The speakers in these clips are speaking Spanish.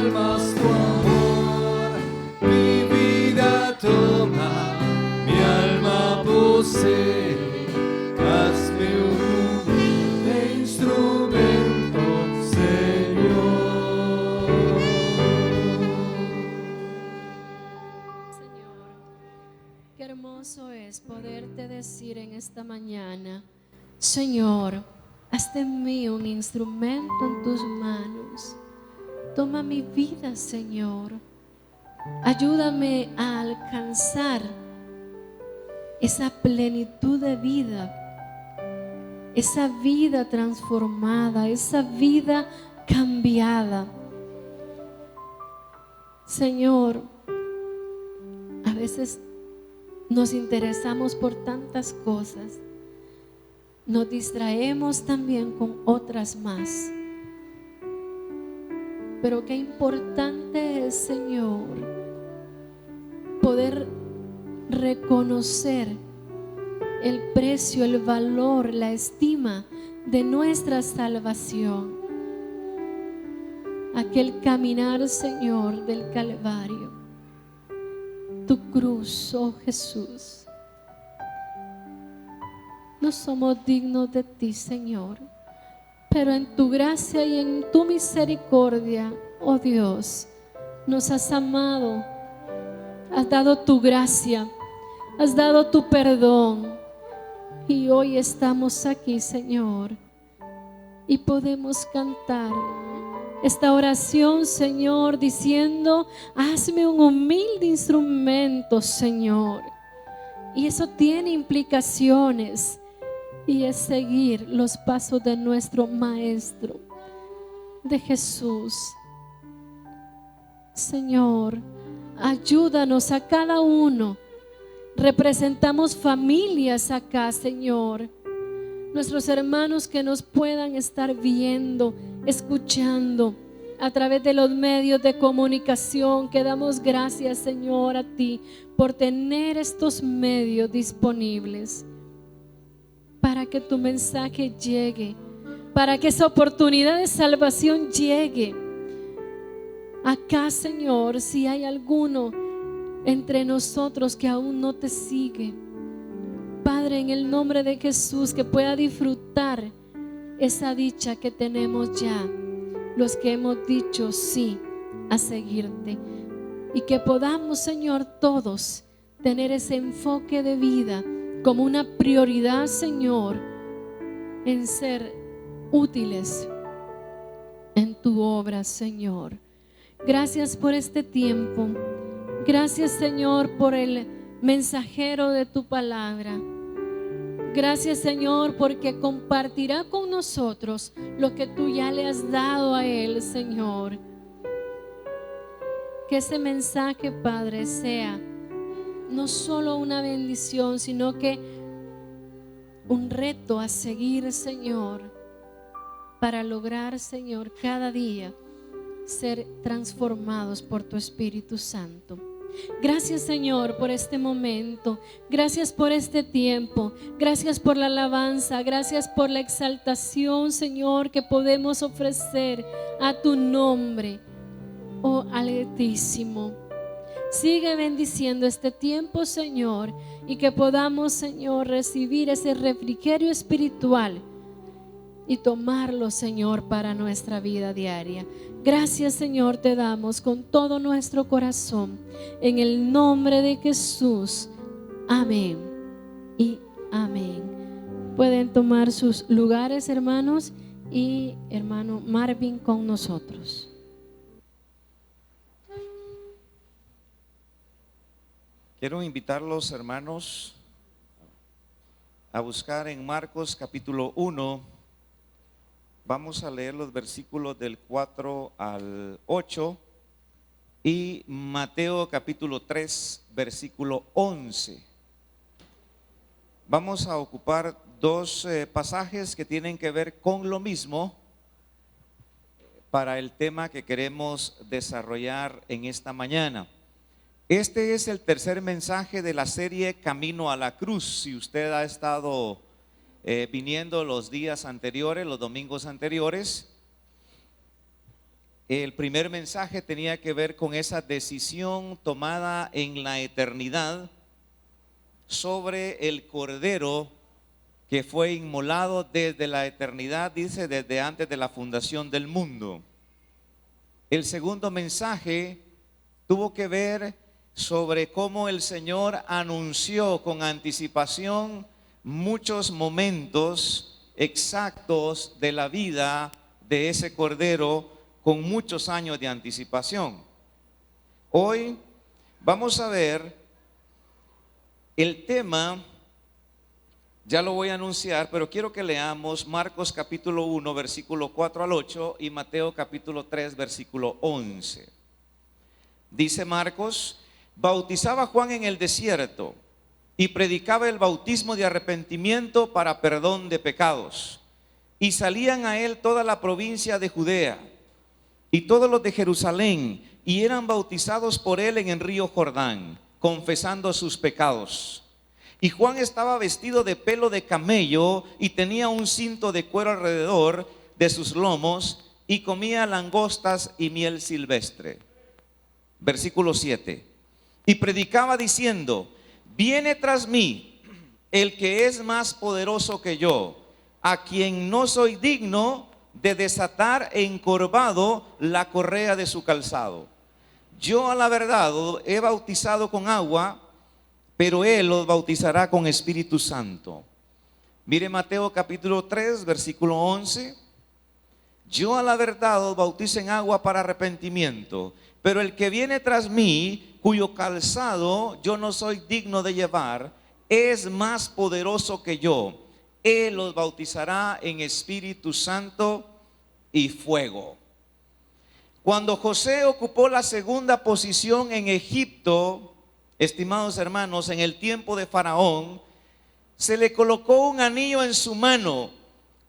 almas tu amor, mi vida toma, mi alma posee, hazme un humilde instrumento, Señor. Señor, qué hermoso es poderte decir en esta mañana: Señor, haz de mí un instrumento en tus manos. Toma mi vida, Señor. Ayúdame a alcanzar esa plenitud de vida, esa vida transformada, esa vida cambiada. Señor, a veces nos interesamos por tantas cosas, nos distraemos también con otras más. Pero qué importante es, Señor, poder reconocer el precio, el valor, la estima de nuestra salvación. Aquel caminar, Señor, del Calvario, tu cruz, oh Jesús. No somos dignos de ti, Señor, pero en tu gracia y en tu misericordia, oh Dios, nos has amado, has dado tu gracia, has dado tu perdón, y hoy estamos aquí, Señor, y podemos cantar esta oración, Señor, diciendo: hazme un humilde instrumento, Señor. Y eso tiene implicaciones, y es seguir los pasos de nuestro Maestro, de Jesús. Señor, ayúdanos a cada uno. Representamos familias acá, Señor. Nuestros hermanos que nos puedan estar viendo, escuchando a través de los medios de comunicación, que damos gracias, Señor, a ti por tener estos medios disponibles para que tu mensaje llegue, para que esa oportunidad de salvación llegue. Acá, Señor, si hay alguno entre nosotros que aún no te sigue, Padre, en el nombre de Jesús, que pueda disfrutar esa dicha que tenemos ya, los que hemos dicho sí a seguirte, y que podamos, Señor, todos tener ese enfoque de vida como una prioridad, Señor, en ser útiles en tu obra, Señor. Gracias por este tiempo. Gracias, Señor, por el mensajero de tu palabra. Gracias, Señor, porque compartirá con nosotros lo que tú ya le has dado a él, Señor. Que ese mensaje, Padre, sea no solo una bendición, sino que un reto a seguir, Señor, para lograr, Señor, cada día ser transformados por tu Espíritu Santo. Gracias, Señor, por este momento. Gracias por este tiempo. Gracias por la alabanza. Gracias por la exaltación, Señor, que podemos ofrecer a tu nombre, oh Altísimo. Sigue bendiciendo este tiempo, Señor, y que podamos, Señor, recibir ese refrigerio espiritual y tomarlo, Señor, para nuestra vida diaria. Gracias, Señor, te damos con todo nuestro corazón, en el nombre de Jesús. Amén y amén. Pueden tomar sus lugares, hermanos, y hermano Marvin con nosotros. Quiero invitarlos, hermanos, a buscar en Marcos capítulo 1. Vamos a leer los versículos del 4 al 8 y Mateo capítulo 3, versículo 11. Vamos a ocupar dos pasajes que tienen que ver con lo mismo para el tema que queremos desarrollar en esta mañana. Este es el tercer mensaje de la serie Camino a la Cruz. Si usted ha estado viniendo los días anteriores, los domingos anteriores, El primer mensaje tenía que ver con esa decisión tomada en la eternidad sobre el Cordero que fue inmolado desde la eternidad, dice, desde antes de la fundación del mundo. El segundo mensaje tuvo que ver sobre cómo el Señor anunció con anticipación muchos momentos exactos de la vida de ese Cordero con muchos años de anticipación. Hoy vamos a ver el tema, ya lo voy a anunciar, pero quiero que leamos Marcos capítulo 1, versículo 4 al 8 y Mateo capítulo 3, versículo 11. Dice Marcos: bautizaba Juan en el desierto y predicaba el bautismo de arrepentimiento para perdón de pecados. Y salían a él toda la provincia de Judea y todos los de Jerusalén, y eran bautizados por él en el río Jordán, confesando sus pecados. Y Juan estaba vestido de pelo de camello y tenía un cinto de cuero alrededor de sus lomos, y comía langostas y miel silvestre. Versículo 7. Y predicaba diciendo: viene tras mí el que es más poderoso que yo, a quien no soy digno de desatar encorvado la correa de su calzado. Yo a la verdad he bautizado con agua, pero él los bautizará con Espíritu Santo. Mire Mateo capítulo 3, versículo 11. Yo a la verdad os bautizo en agua para arrepentimiento, pero el que viene tras mí, cuyo calzado yo no soy digno de llevar, es más poderoso que yo. Él los bautizará en Espíritu Santo y fuego. Cuando José ocupó la segunda posición en Egipto, estimados hermanos, en el tiempo de Faraón, se le colocó un anillo en su mano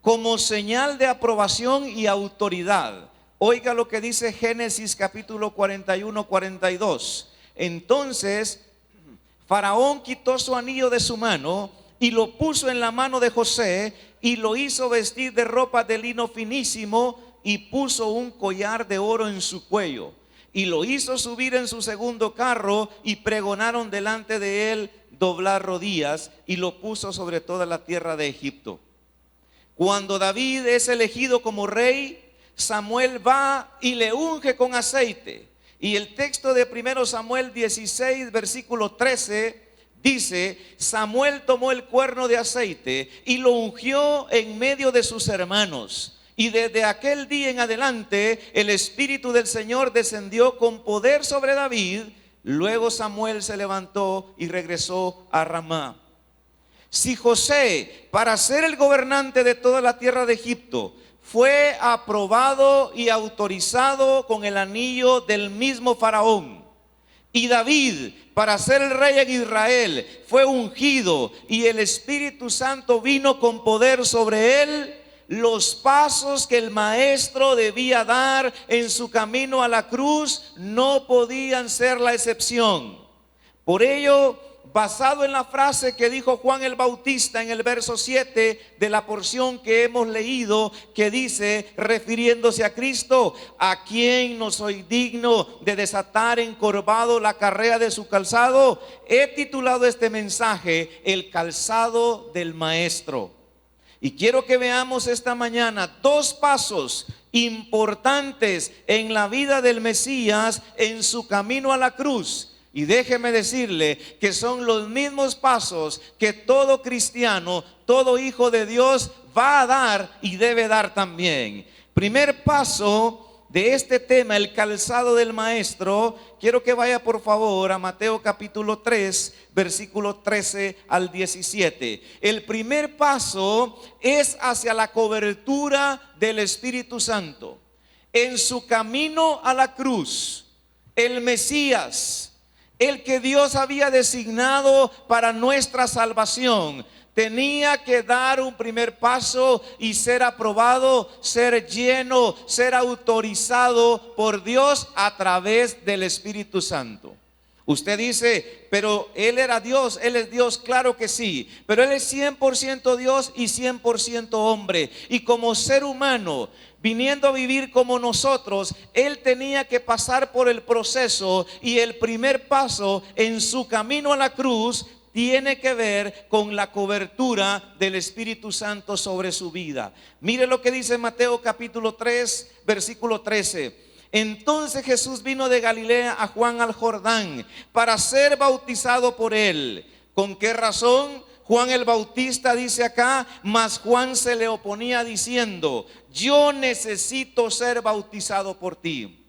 como señal de aprobación y autoridad. Oiga lo que dice Génesis capítulo 41, 42. Entonces Faraón quitó su anillo de su mano y lo puso en la mano de José, y lo hizo vestir de ropa de lino finísimo, y puso un collar de oro en su cuello, y lo hizo subir en su segundo carro, y pregonaron delante de él doblar rodillas, y lo puso sobre toda la tierra de Egipto. Cuando David es elegido como rey, Samuel va y le unge con aceite. Y el texto de 1 Samuel 16, versículo 13 dice: Samuel tomó el cuerno de aceite y lo ungió en medio de sus hermanos. Y desde aquel día en adelante el Espíritu del Señor descendió con poder sobre David. Luego Samuel se levantó y regresó a Ramá. Si José, para ser el gobernante de toda la tierra de Egipto, fue aprobado y autorizado con el anillo del mismo Faraón, y David, para ser el rey en Israel, fue ungido y el Espíritu Santo vino con poder sobre él, los pasos que el maestro debía dar en su camino a la cruz no podían ser la excepción. Por ello, basado en la frase que dijo Juan el Bautista en el verso 7 de la porción que hemos leído, que dice, refiriéndose a Cristo: a quien no soy digno de desatar encorvado la correa de su calzado, he titulado este mensaje El calzado del maestro. Y quiero que veamos esta mañana dos pasos importantes en la vida del Mesías en su camino a la cruz. Y déjeme decirle que son los mismos pasos que todo cristiano, todo hijo de Dios va a dar y debe dar también. Primer paso de este tema, el calzado del maestro. Quiero que vaya por favor a Mateo capítulo 3, versículo 13 al 17. El primer paso es hacia la cobertura del Espíritu Santo. En su camino a la cruz, el Mesías, el que Dios había designado para nuestra salvación, tenía que dar un primer paso y ser aprobado, ser lleno, ser autorizado por Dios a través del Espíritu Santo. Usted dice, pero Él era Dios, Él es Dios, claro que sí, pero Él es 100% Dios y 100% hombre. Y como ser humano, viniendo a vivir como nosotros, Él tenía que pasar por el proceso, y el primer paso en su camino a la cruz tiene que ver con la cobertura del Espíritu Santo sobre su vida. Mire lo que dice Mateo capítulo 3, versículo 13. Entonces Jesús vino de Galilea a Juan al Jordán para ser bautizado por él. ¿Con qué razón? Juan el Bautista dice acá, mas Juan se le oponía diciendo, yo necesito ser bautizado por ti.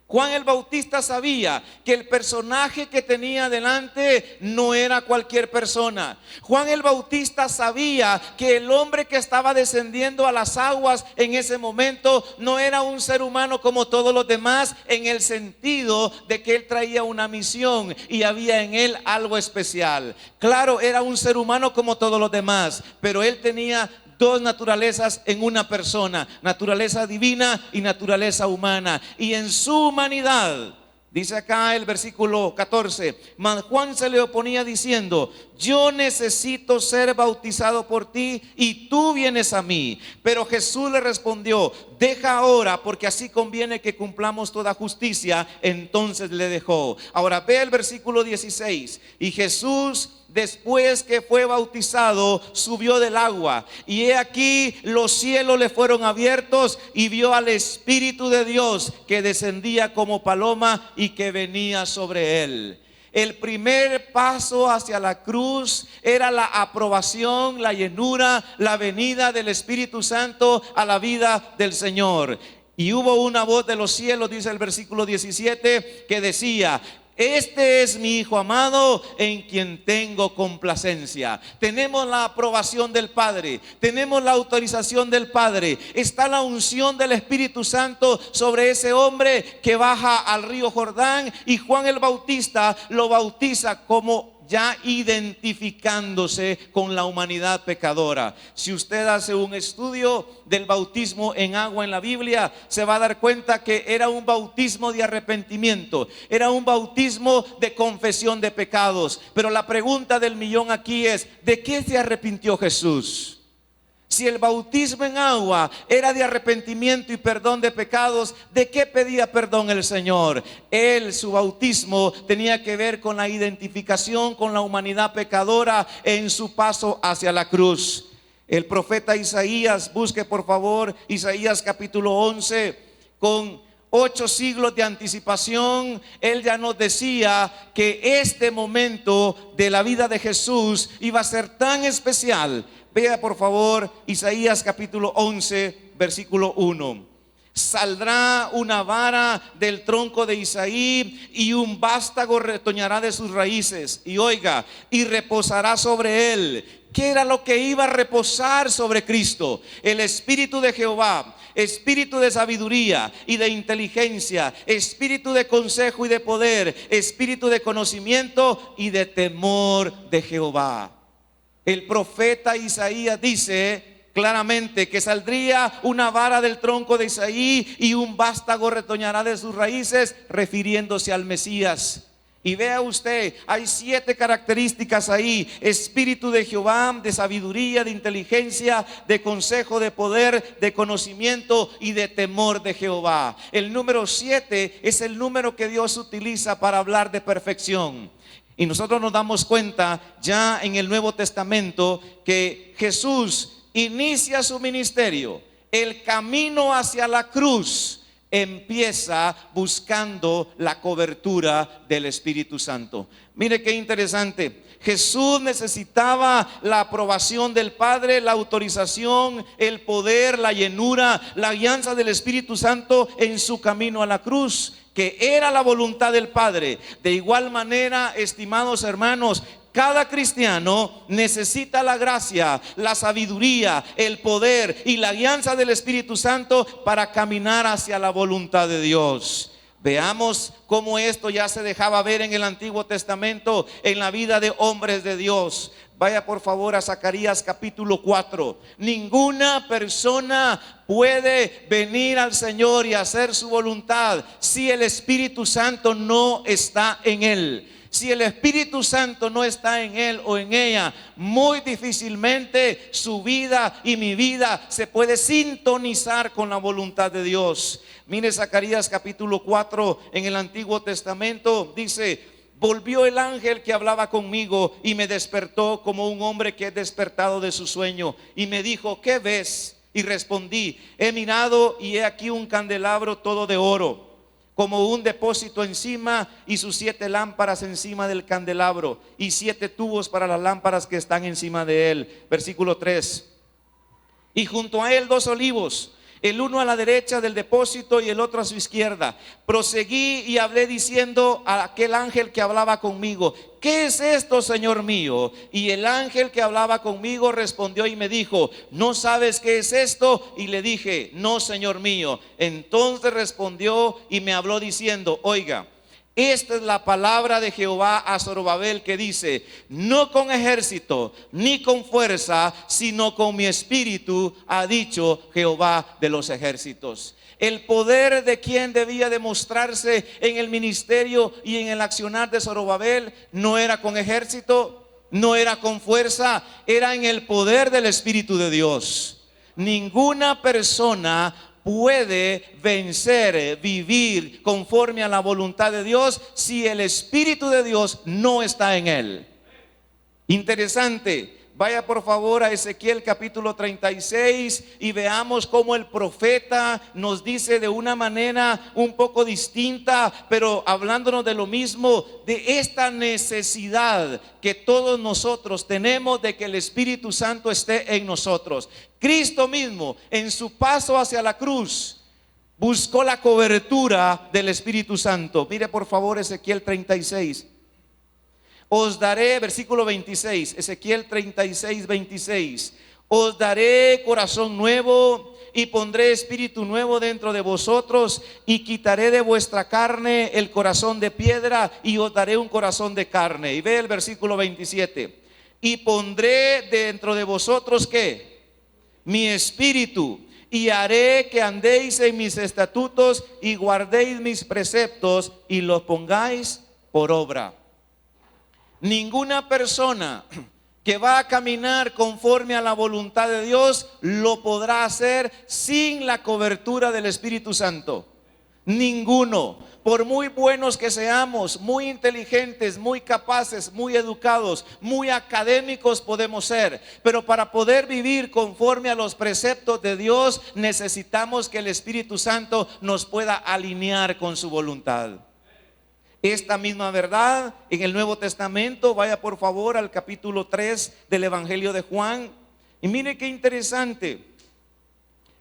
Juan el Bautista sabía que el personaje que tenía delante no era cualquier persona. Juan el Bautista sabía que el hombre que estaba descendiendo a las aguas en ese momento no era un ser humano como todos los demás, en el sentido de que él traía una misión y había en él algo especial. Claro, era un ser humano como todos los demás, pero él tenía dos naturalezas en una persona: naturaleza divina y naturaleza humana. Y en su humanidad, dice acá el versículo 14, mas Juan se le oponía diciendo, yo necesito ser bautizado por ti y tú vienes a mí. Pero Jesús le respondió, deja ahora, porque así conviene que cumplamos toda justicia. Entonces le dejó. Ahora ve el versículo 16. Y Jesús, después que fue bautizado, subió del agua, y he aquí los cielos le fueron abiertos, y vio al Espíritu de Dios que descendía como paloma y que venía sobre él. El primer paso hacia la cruz era la aprobación, la llenura, la venida del Espíritu Santo a la vida del Señor. Y hubo una voz de los cielos, dice el versículo 17, que decía, este es mi Hijo amado en quien tengo complacencia. Tenemos la aprobación del Padre, tenemos la autorización del Padre, está la unción del Espíritu Santo sobre ese hombre que baja al río Jordán, y Juan el Bautista lo bautiza como ya identificándose con la humanidad pecadora. Si usted hace un estudio del bautismo en agua en la Biblia, se va a dar cuenta que era un bautismo de arrepentimiento, era un bautismo de confesión de pecados. Pero la pregunta del millón aquí es, ¿de qué se arrepintió Jesús? Si el bautismo en agua era de arrepentimiento y perdón de pecados, ¿de qué pedía perdón el Señor? Él, su bautismo tenía que ver con la identificación con la humanidad pecadora en su paso hacia la cruz. El profeta Isaías, busque por favor Isaías capítulo 11, con 8 siglos de anticipación, él ya nos decía que este momento de la vida de Jesús iba a ser tan especial. Vea por favor Isaías capítulo 11, versículo 1. Saldrá una vara del tronco de Isaí, y un vástago retoñará de sus raíces. Y oiga, y reposará sobre él. ¿Qué era lo que iba a reposar sobre Cristo? El Espíritu de Jehová, espíritu de sabiduría y de inteligencia, espíritu de consejo y de poder, espíritu de conocimiento y de temor de Jehová. El profeta Isaías dice claramente que saldría una vara del tronco de Isaí y un vástago retoñará de sus raíces, refiriéndose al Mesías. Y vea usted, hay 7 características ahí: espíritu de Jehová, de sabiduría, de inteligencia, de consejo, de poder, de conocimiento y de temor de Jehová. El número 7 es el número que Dios utiliza para hablar de perfección. Y nosotros nos damos cuenta ya en el Nuevo Testamento que Jesús inicia su ministerio. El camino hacia la cruz empieza buscando la cobertura del Espíritu Santo. Mire qué interesante. Jesús necesitaba la aprobación del Padre, la autorización, el poder, la llenura, la guianza del Espíritu Santo en su camino a la cruz, que era la voluntad del Padre. De igual manera, estimados hermanos, cada cristiano necesita la gracia, la sabiduría, el poder y la guianza del Espíritu Santo para caminar hacia la voluntad de Dios. Veamos cómo esto ya se dejaba ver en el Antiguo Testamento, en la vida de hombres de Dios. Vaya por favor a Zacarías capítulo 4. Ninguna persona puede venir al Señor y hacer su voluntad si el Espíritu Santo no está en él. Si el Espíritu Santo no está en él o en ella, muy difícilmente su vida y mi vida se puede sintonizar con la voluntad de Dios. Mire Zacarías capítulo 4 en el Antiguo Testamento, dice: volvió el ángel que hablaba conmigo y me despertó como un hombre que es despertado de su sueño, y me dijo: ¿qué ves? Y respondí: he mirado y he aquí un candelabro todo de oro, como un depósito encima, y sus 7 lámparas encima del candelabro, y 7 tubos para las lámparas que están encima de él. Versículo 3. Y junto a él 2 olivos, el uno a la derecha del depósito y el otro a su izquierda. Proseguí y hablé diciendo a aquel ángel que hablaba conmigo: ¿qué es esto, Señor mío? Y el ángel que hablaba conmigo respondió y me dijo: ¿no sabes qué es esto? Y le dije: no, Señor mío. Entonces respondió y me habló diciendo: oiga, esta es la palabra de Jehová a Zorobabel, que dice: no con ejército ni con fuerza, sino con mi espíritu, ha dicho Jehová de los ejércitos. El poder de quien debía demostrarse en el ministerio y en el accionar de Zorobabel no era con ejército, no era con fuerza, era en el poder del Espíritu de Dios. Ninguna persona puede vencer, vivir conforme a la voluntad de Dios si el Espíritu de Dios no está en él. Interesante. Vaya por favor a Ezequiel capítulo 36 y veamos cómo el profeta nos dice de una manera un poco distinta, pero hablándonos de lo mismo, de esta necesidad que todos nosotros tenemos de que el Espíritu Santo esté en nosotros. Cristo mismo, en su paso hacia la cruz, buscó la cobertura del Espíritu Santo. Mire por favor Ezequiel 36. Os daré, versículo 26, Ezequiel 36, 26. Os daré corazón nuevo y pondré espíritu nuevo dentro de vosotros, y quitaré de vuestra carne el corazón de piedra y os daré un corazón de carne. Y ve el versículo 27. Y pondré dentro de vosotros, ¿qué? Mi espíritu, y haré que andéis en mis estatutos y guardéis mis preceptos y los pongáis por obra. Ninguna persona que va a caminar conforme a la voluntad de Dios lo podrá hacer sin la cobertura del Espíritu Santo. Ninguno. Por muy buenos que seamos, muy inteligentes, muy capaces, muy educados, muy académicos podemos ser, pero para poder vivir conforme a los preceptos de Dios necesitamos que el Espíritu Santo nos pueda alinear con su voluntad. Esta misma verdad en el Nuevo Testamento, vaya por favor al capítulo 3 del Evangelio de Juan, y mire qué interesante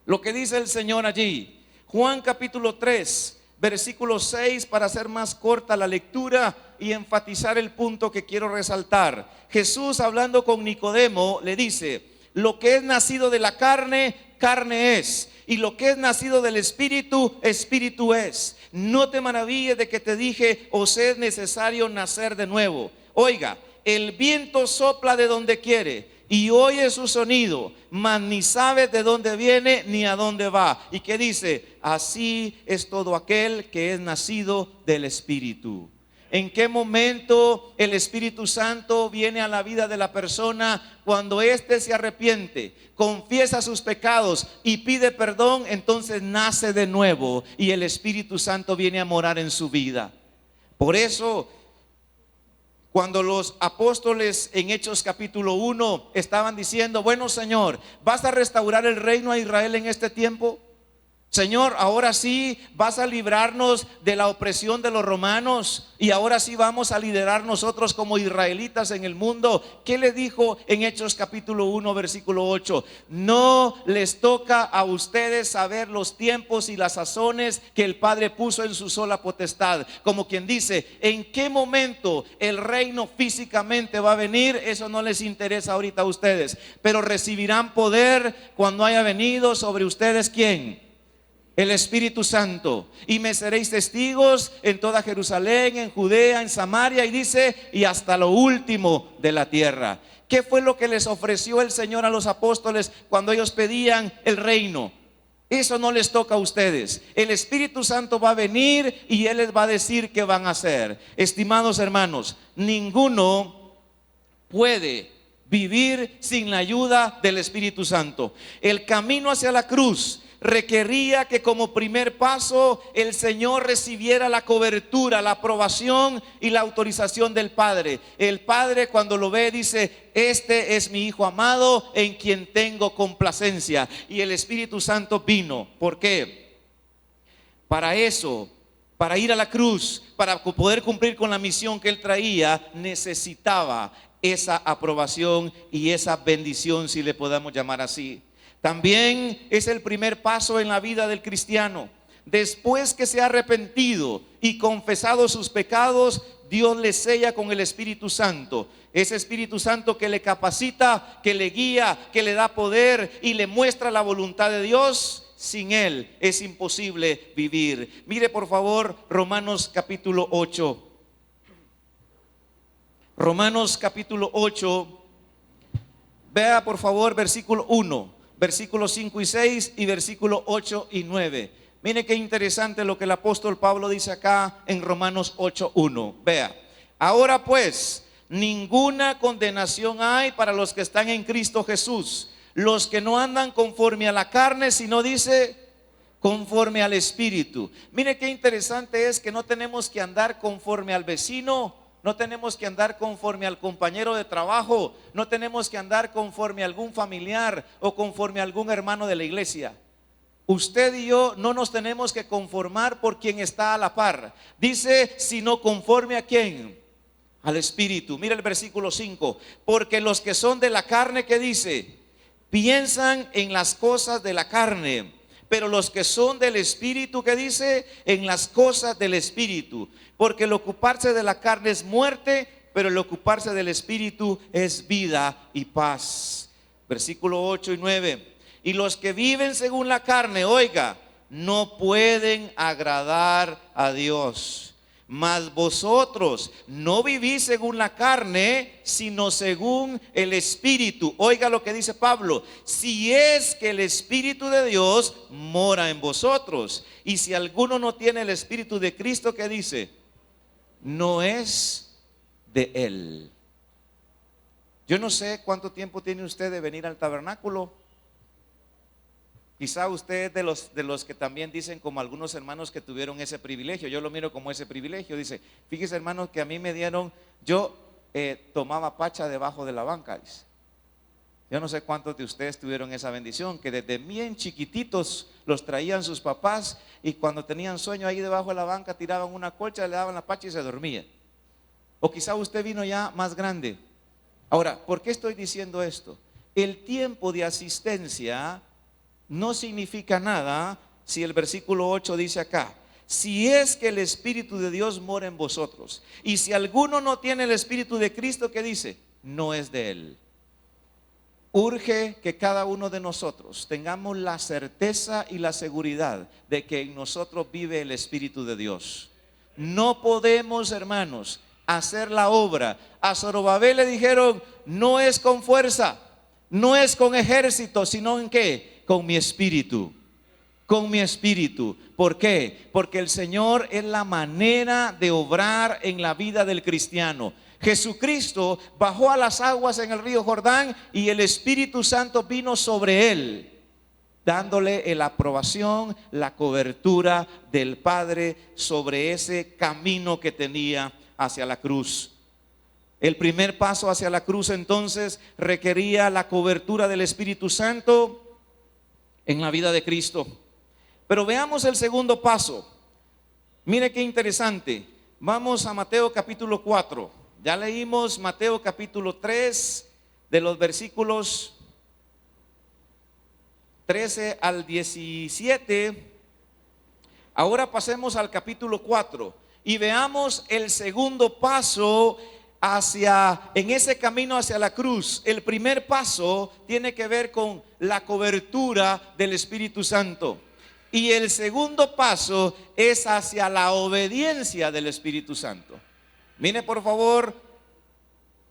lo que dice el Señor allí. Juan capítulo 3, versículo 6, para hacer más corta la lectura y enfatizar el punto que quiero resaltar. Jesús, hablando con Nicodemo, le dice: lo que es nacido de la carne, carne es, y lo que es nacido del Espíritu, Espíritu es. No te maravilles de que te dije: os es necesario nacer de nuevo. Oiga, el viento sopla de donde quiere y oye su sonido, mas ni sabes de dónde viene ni a dónde va. ¿Y qué dice? Así es todo aquel que es nacido del Espíritu. ¿En qué momento el Espíritu Santo viene a la vida de la persona? Cuando éste se arrepiente, confiesa sus pecados y pide perdón, entonces nace de nuevo y el Espíritu Santo viene a morar en su vida. Por eso, cuando los apóstoles en Hechos capítulo 1 estaban diciendo: bueno, Señor, ¿vas a restaurar el reino a Israel en este tiempo? Señor, ahora sí vas a librarnos de la opresión de los romanos y ahora sí vamos a liderar nosotros como israelitas en el mundo. ¿Qué le dijo en Hechos capítulo 1 versículo 8? No les toca a ustedes saber los tiempos y las sazones que el Padre puso en su sola potestad. Como quien dice: ¿en qué momento el reino físicamente va a venir? Eso no les interesa ahorita a ustedes, pero recibirán poder cuando haya venido sobre ustedes, ¿quién? el Espíritu Santo, y me seréis testigos en toda Jerusalén, en Judea, en Samaria, y dice, y hasta lo último de la tierra. ¿Qué fue lo que les ofreció el Señor a los apóstoles cuando ellos pedían el reino? Eso no les toca a ustedes. El Espíritu Santo va a venir y Él les va a decir qué van a hacer. Estimados hermanos, ninguno puede vivir sin la ayuda del Espíritu Santo. El camino hacia la cruz requería que como primer paso el Señor recibiera la cobertura, la aprobación y la autorización del Padre. El Padre, cuando lo ve, dice: este es mi Hijo amado en quien tengo complacencia. Y el Espíritu Santo vino. ¿Por qué? Para eso, para ir a la cruz, para poder cumplir con la misión que Él traía, necesitaba esa aprobación y esa bendición, si le podamos llamar así. También es el primer paso en la vida del cristiano. Después que se ha arrepentido y confesado sus pecados, Dios le sella con el Espíritu Santo. Ese Espíritu Santo que le capacita, que le guía, que le da poder y le muestra la voluntad de Dios. Sin Él es imposible vivir. Mire por favor Romanos capítulo 8. Romanos capítulo 8. Vea por favor versículo 1. Versículos 5 y 6 y versículos 8 y 9. Mire qué interesante lo que el apóstol Pablo dice acá en Romanos 8:1. Vea: ahora pues, ninguna condenación hay para los que están en Cristo Jesús, los que no andan conforme a la carne, sino dice conforme al Espíritu. Mire qué interesante es que no tenemos que andar conforme al vecino. No tenemos que andar conforme al compañero de trabajo. No tenemos que andar conforme a algún familiar o conforme a algún hermano de la iglesia. Usted y yo no nos tenemos que conformar por quien está a la par. Dice, sino conforme a quién, al Espíritu. Mira el versículo 5. Porque los que son de la carne, ¿qué dice? Piensan en las cosas de la carne. Pero los que son del Espíritu, ¿qué dice? En las cosas del Espíritu. Porque el ocuparse de la carne es muerte, pero el ocuparse del Espíritu es vida y paz. Versículo 8 y 9. Y los que viven según la carne, oiga, no pueden agradar a Dios. Mas vosotros no vivís según la carne, sino según el Espíritu. Oiga lo que dice Pablo: si es que el Espíritu de Dios mora en vosotros. Y si alguno no tiene el Espíritu de Cristo, ¿qué dice? No es de Él. Yo no sé cuánto tiempo tiene usted de venir al tabernáculo. Quizá usted es de los que también dicen, como algunos hermanos que tuvieron ese privilegio. Yo lo miro como ese privilegio. Dice: fíjese hermanos que a mí me dieron, yo tomaba pacha debajo de la banca. Dice. Yo no sé cuántos de ustedes tuvieron esa bendición, que desde bien chiquititos los traían sus papás, y cuando tenían sueño ahí debajo de la banca tiraban una colcha, le daban la pacha y se dormía. O quizá usted vino ya más grande. Ahora, ¿por qué estoy diciendo esto? El tiempo de asistencia no significa nada si el versículo 8 dice acá: si es que el Espíritu de Dios mora en vosotros. Y si alguno no tiene el Espíritu de Cristo, ¿qué dice? No es de Él. Urge que cada uno de nosotros tengamos la certeza y la seguridad de que en nosotros vive el Espíritu de Dios. No podemos, hermanos, hacer la obra. A Zorobabel le dijeron: no es con fuerza, no es con ejército, sino en ¿qué? Con mi espíritu. Con mi espíritu. ¿Por qué? Porque el Señor es la manera de obrar en la vida del cristiano. Jesucristo bajó a las aguas en el río Jordán y el Espíritu Santo vino sobre Él, dándole la aprobación, la cobertura del Padre sobre ese camino que tenía hacia la cruz. El primer paso hacia la cruz entonces requería la cobertura del Espíritu Santo en la vida de Cristo. Pero veamos el segundo paso. Mire qué interesante. Vamos a Mateo capítulo 4. Ya leímos Mateo capítulo 3 de los versículos 13 al 17. Ahora pasemos al capítulo 4 y veamos el segundo paso en ese camino hacia la cruz. El primer paso tiene que ver con la cobertura del Espíritu Santo. Y el segundo paso es hacia la obediencia del Espíritu Santo. Mire por favor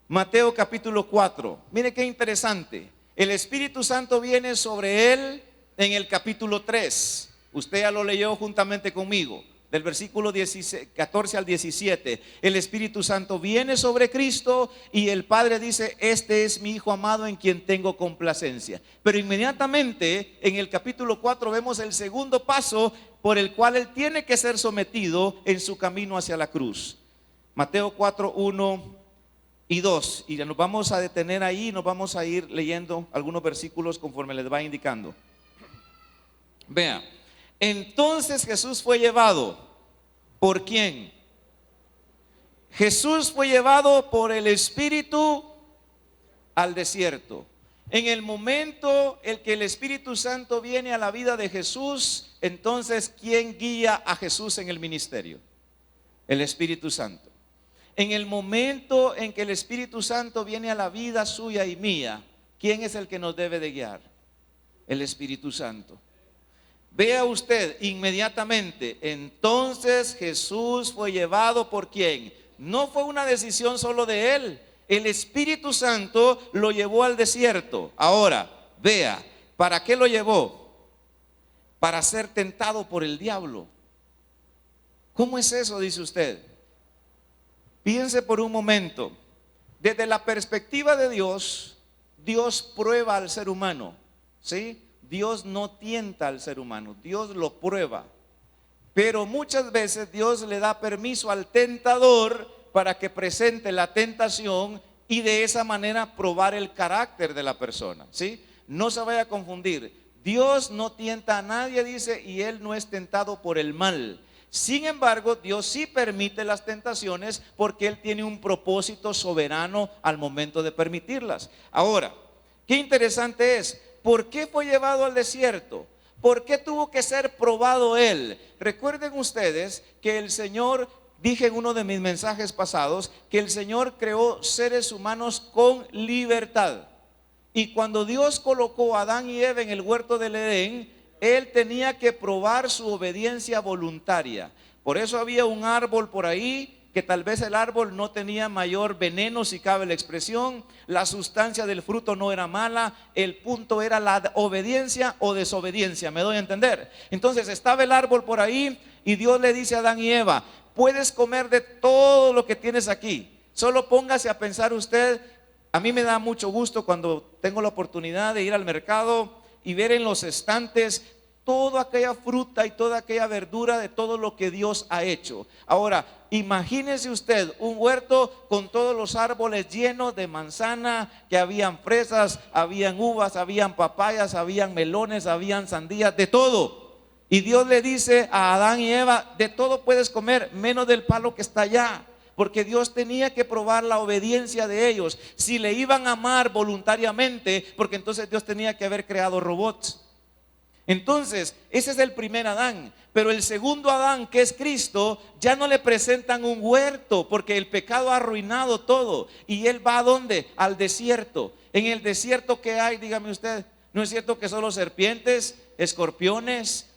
Mateo capítulo 4. Mire qué interesante. El Espíritu Santo viene sobre él en el capítulo 3. Usted ya lo leyó juntamente conmigo. Del versículo 14 al 17, el Espíritu Santo viene sobre Cristo y el Padre dice: este es mi Hijo amado en quien tengo complacencia. Pero inmediatamente en el capítulo 4 vemos el segundo paso por el cual él tiene que ser sometido en su camino hacia la cruz. Mateo 4, 1 y 2. Y nos vamos a detener ahí y nos vamos a ir leyendo algunos versículos conforme les va indicando. Vea. Entonces Jesús fue llevado. ¿Por quién? Jesús fue llevado por el Espíritu al desierto. En el momento en que el Espíritu Santo viene a la vida de Jesús, entonces ¿quién guía a Jesús en el ministerio? El Espíritu Santo. En el momento en que el Espíritu Santo viene a la vida suya y mía, ¿quién es el que nos debe de guiar? El Espíritu Santo. Vea usted inmediatamente, entonces Jesús fue llevado ¿por quién? No fue una decisión solo de él, el Espíritu Santo lo llevó al desierto. Ahora, vea, ¿para qué lo llevó? Para ser tentado por el diablo. ¿Cómo es eso? Dice usted. Piense por un momento, desde la perspectiva de Dios, Dios prueba al ser humano, ¿sí? Dios no tienta al ser humano, Dios lo prueba. Pero muchas veces Dios le da permiso al tentador para que presente la tentación y de esa manera probar el carácter de la persona, ¿sí? No se vaya a confundir. Dios no tienta a nadie, dice, y Él no es tentado por el mal. Sin embargo, Dios sí permite las tentaciones porque Él tiene un propósito soberano al momento de permitirlas. Ahora, qué interesante es. ¿Por qué fue llevado al desierto? ¿Por qué tuvo que ser probado él? Recuerden ustedes que el Señor, dije en uno de mis mensajes pasados, que el Señor creó seres humanos con libertad. Y cuando Dios colocó a Adán y Eva en el huerto del Edén, Él tenía que probar su obediencia voluntaria. Por eso había un árbol por ahí, que tal vez el árbol no tenía mayor veneno, si cabe la expresión, la sustancia del fruto no era mala, el punto era la obediencia o desobediencia, ¿me doy a entender? Entonces estaba el árbol por ahí y Dios le dice a Adán y Eva: puedes comer de todo lo que tienes aquí, solo póngase a pensar usted. A mí me da mucho gusto cuando tengo la oportunidad de ir al mercado y ver en los estantes toda aquella fruta y toda aquella verdura de todo lo que Dios ha hecho. Ahora, imagínese usted un huerto con todos los árboles llenos de manzana, que habían fresas, habían uvas, habían papayas, habían melones, habían sandías, de todo. Y Dios le dice a Adán y Eva: de todo puedes comer, menos del palo que está allá. Porque Dios tenía que probar la obediencia de ellos, si le iban a amar voluntariamente, porque entonces Dios tenía que haber creado robots. Entonces, ese es el primer Adán. Pero el segundo Adán, que es Cristo, ya no le presentan un huerto, porque el pecado ha arruinado todo. Y Él va ¿a dónde? Al desierto. En el desierto, ¿qué hay? Dígame usted. ¿No es cierto que solo serpientes, escorpiones,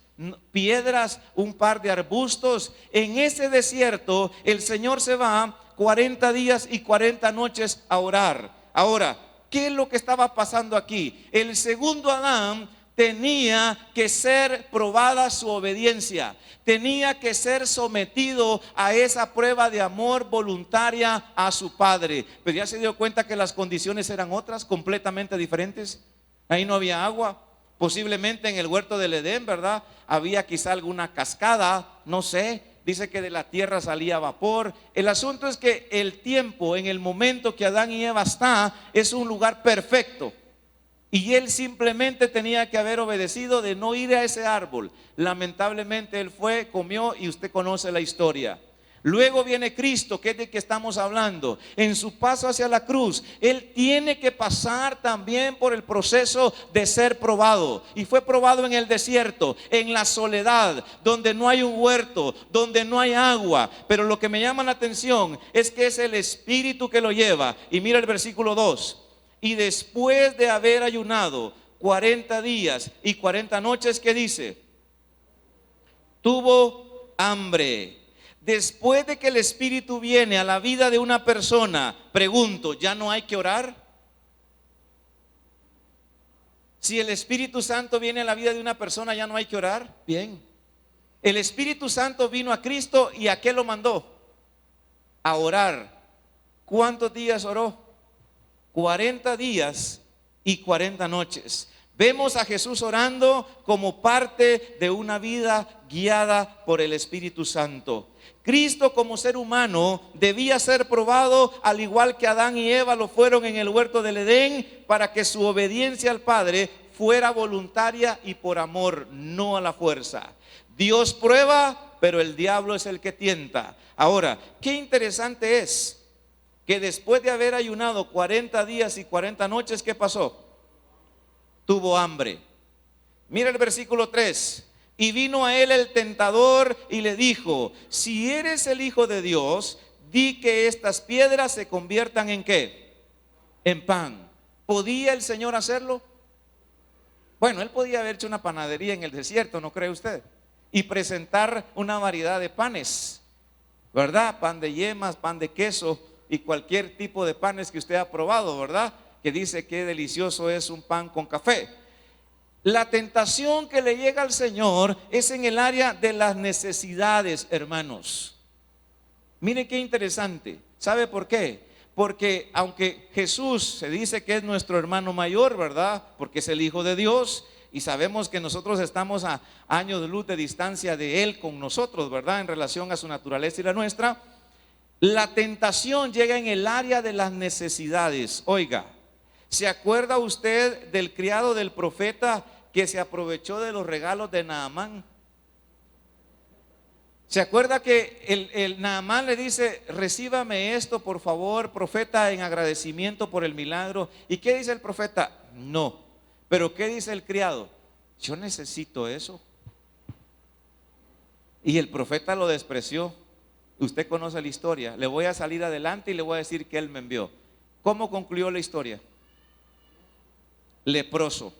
piedras, un par de arbustos? En ese desierto el Señor se va 40 días y 40 noches a orar. Ahora, ¿qué es lo que estaba pasando aquí? El segundo Adán tenía que ser probada su obediencia, tenía que ser sometido a esa prueba de amor voluntaria a su padre. Pero ya se dio cuenta que las condiciones eran otras, completamente diferentes. Ahí no había agua. Posiblemente en el huerto del Edén, ¿verdad? Había quizá alguna cascada, no sé. Dice que de la tierra salía vapor. El asunto es que el tiempo, en el momento que Adán y Eva está, es un lugar perfecto. Y él simplemente tenía que haber obedecido de no ir a ese árbol. Lamentablemente él fue, comió y usted conoce la historia. Luego viene Cristo, que es de que estamos hablando. En su paso hacia la cruz, Él tiene que pasar también por el proceso de ser probado. Y fue probado en el desierto, en la soledad, donde no hay un huerto, donde no hay agua. Pero lo que me llama la atención es que es el Espíritu que lo lleva. Y mira el versículo 2. Y después de haber ayunado 40 días y 40 noches, ¿qué dice? tuvo hambre. Después de que el Espíritu viene a la vida de una persona, pregunto, ¿ya no hay que orar? Si el Espíritu Santo viene a la vida de una persona, ¿ya no hay que orar? Bien. El Espíritu Santo vino a Cristo y ¿a qué lo mandó? A orar. ¿Cuántos días oró? 40 días y 40 noches. Vemos a Jesús orando como parte de una vida guiada por el Espíritu Santo. Cristo como ser humano debía ser probado al igual que Adán y Eva lo fueron en el huerto del Edén, para que su obediencia al Padre fuera voluntaria y por amor, no a la fuerza. Dios prueba, pero el diablo es el que tienta. Ahora, qué interesante es que después de haber ayunado 40 días y 40 noches, ¿qué pasó? Tuvo hambre. Mira el versículo 3. Y vino a él el tentador y le dijo: si eres el Hijo de Dios, di que estas piedras se conviertan ¿en qué? En pan. ¿Podía el Señor hacerlo? Bueno, él podía haber hecho una panadería en el desierto, ¿no cree usted? Y presentar una variedad de panes, ¿verdad? Pan de yemas, pan de queso y cualquier tipo de panes que usted ha probado, ¿verdad? Que dice que delicioso es un pan con café. La tentación que le llega al Señor es en el área de las necesidades, hermanos. Miren qué interesante. ¿Sabe por qué? Porque aunque Jesús se dice que es nuestro hermano mayor, ¿verdad? Porque es el Hijo de Dios, y sabemos que nosotros estamos a años de luz de distancia de Él con nosotros, ¿verdad? En relación a su naturaleza y la nuestra. La tentación llega en el área de las necesidades. Oiga, ¿se acuerda usted del criado del profeta que se aprovechó de los regalos de Naamán? ¿Se acuerda que el Naamán le dice: recíbame esto por favor, profeta, en agradecimiento por el milagro? ¿Y qué dice el profeta? No. Pero ¿qué dice el criado? Yo necesito eso. Y el profeta lo despreció. Usted conoce la historia. Le voy a salir adelante y le voy a decir que él me envió. ¿Cómo concluyó la historia? Leproso.